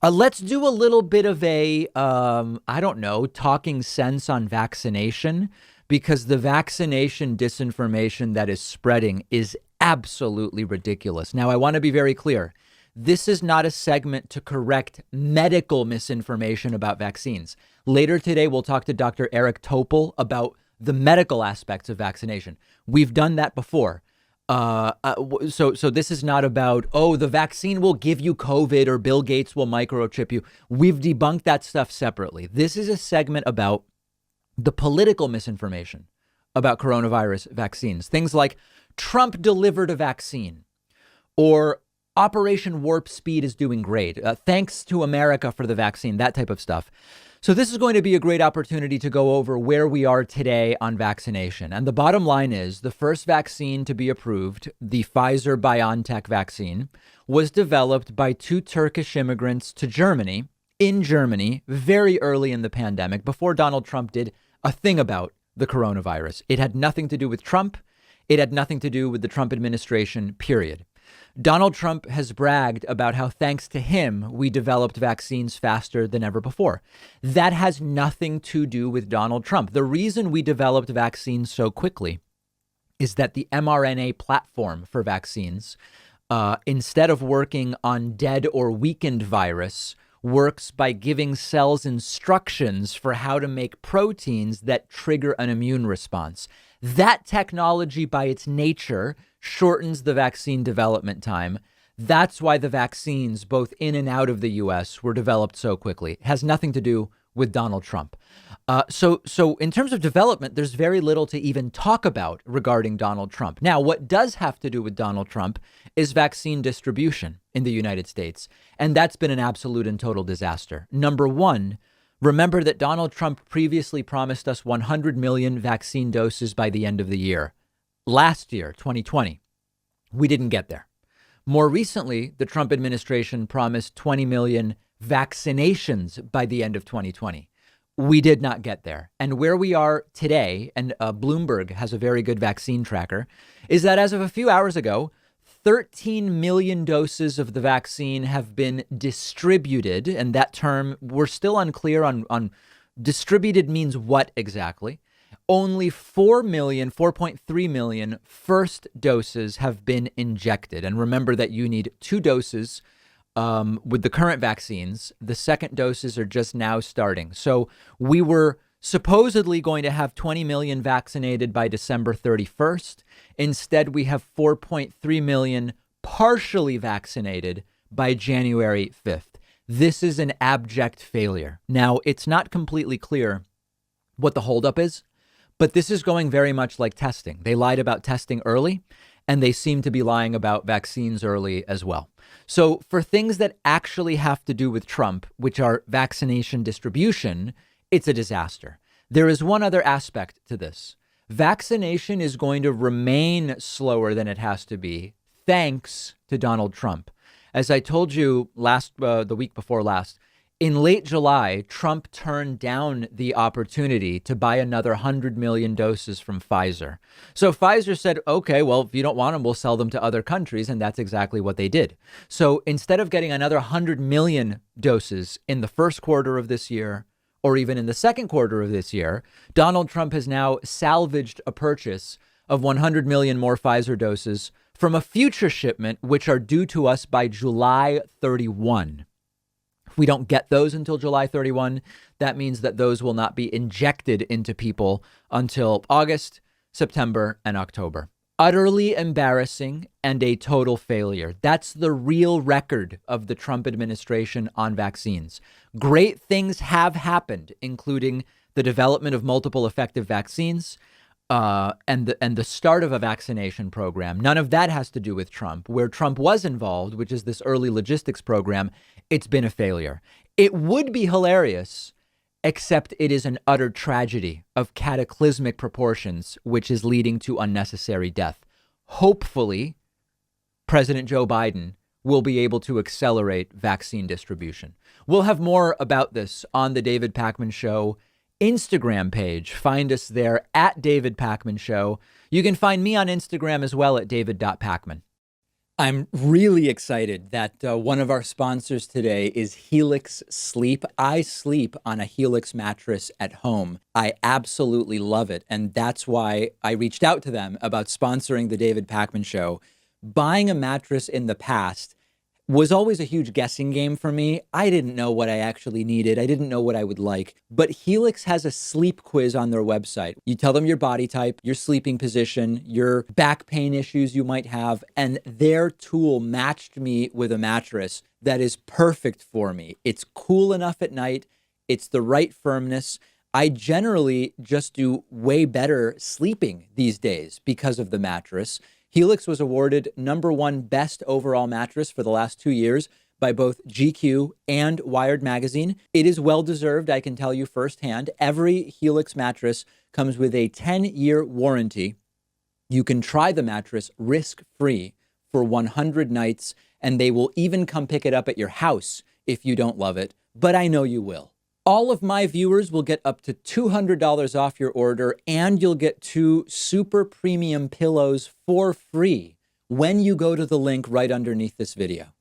Let's do a little bit of a, I don't know, talking sense on vaccination, because the vaccination disinformation that is spreading is absolutely ridiculous. Now, I want to be very clear. This is not a segment to correct medical misinformation about vaccines. Later today, we'll talk to Dr. Eric Topol about the medical aspects of vaccination. We've done that before. So this is not about, oh, the vaccine will give you COVID or Bill Gates will microchip you. We've debunked that stuff separately. This is a segment about the political misinformation about coronavirus vaccines. Things like Trump delivered a vaccine, or Operation Warp Speed is doing great. Thanks to America for the vaccine, that type of stuff. So this is going to be a great opportunity to go over where we are today on vaccination. And the bottom line is the first vaccine to be approved, the Pfizer-BioNTech vaccine, was developed by two Turkish immigrants to Germany, in Germany, very early in the pandemic, before Donald Trump did a thing about the coronavirus. It had nothing to do with Trump. It had nothing to do with the Trump administration, period. Donald Trump has bragged about how, thanks to him, we developed vaccines faster than ever before. That has nothing to do with Donald Trump. The reason we developed vaccines so quickly is that the mRNA platform for vaccines, instead of working on dead or weakened virus, works by giving cells instructions for how to make proteins that trigger an immune response. That technology, by its nature, shortens the vaccine development time. That's why the vaccines, both in and out of the U.S., were developed so quickly. It has nothing to do with Donald Trump. So in terms of development, there's very little to even talk about regarding Donald Trump. Now, what does have to do with Donald Trump is vaccine distribution in the United States. And that's been an absolute and total disaster. Number one, remember that Donald Trump previously promised us 100 million vaccine doses by the end of the year. Last year, 2020, we didn't get there. More recently, the Trump administration promised 20 million vaccinations by the end of 2020. We did not get there. And where we are today, and Bloomberg has a very good vaccine tracker, is that as of a few hours ago, 13 million doses of the vaccine have been distributed. And that term, we're still unclear on distributed means what exactly. Only 4.3 million first doses have been injected. And remember that you need 2 doses with the current vaccines. The second doses are just now starting. So we were supposedly going to have 20 million vaccinated by December 31st. Instead, we have 4.3 million partially vaccinated by January 5th. This is an abject failure. Now, it's not completely clear what the holdup is, but this is going very much like testing. They lied about testing early, and they seem to be lying about vaccines early as well. So for things that actually have to do with Trump, which are vaccination distribution, it's a disaster. There is one other aspect to this. Vaccination is going to remain slower than it has to be, thanks to Donald Trump. As I told you the week before last, in late July, Trump turned down the opportunity to buy another 100 million doses from Pfizer. So Pfizer said, okay, well, if you don't want them, we'll sell them to other countries. And that's exactly what they did. So instead of getting another 100 million doses in the first quarter of this year, or even in the second quarter of this year, Donald Trump has now salvaged a purchase of 100 million more Pfizer doses from a future shipment, which are due to us by July 31. If we don't get those until July 31, that means that those will not be injected into people until August, September, and October. Utterly embarrassing and a total failure. That's the real record of the Trump administration on vaccines. Great things have happened, including the development of multiple effective vaccines and the start of a vaccination program. None of that has to do with Trump. Where Trump was involved, which is this early logistics program, it's been a failure. It would be hilarious, except it is an utter tragedy of cataclysmic proportions, which is leading to unnecessary death. Hopefully, President Joe Biden will be able to accelerate vaccine distribution. We'll have more about this on the David Pakman Show Instagram page. Find us there at David Pakman Show. You can find me on Instagram as well at david.pakman. I'm really excited that one of our sponsors today is Helix Sleep. I sleep on a Helix mattress at home. I absolutely love it. And that's why I reached out to them about sponsoring the David Pakman Show. Buying a mattress in the past was always a huge guessing game for me. I didn't know what I actually needed. I didn't know what I would like. But Helix has a sleep quiz on their website. You tell them your body type, your sleeping position, your back pain issues you might have, and their tool matched me with a mattress that is perfect for me. It's cool enough at night. It's the right firmness. I generally just do way better sleeping these days because of the mattress. Helix was awarded #1 best overall mattress for the last 2 years by both GQ and Wired Magazine. It is well-deserved, I can tell you firsthand. Every Helix mattress comes with a 10-year warranty. You can try the mattress risk-free for 100 nights, and they will even come pick it up at your house if you don't love it, but I know you will. All of my viewers will get up to $200 off your order, and you'll get 2 super premium pillows for free when you go to the link right underneath this video.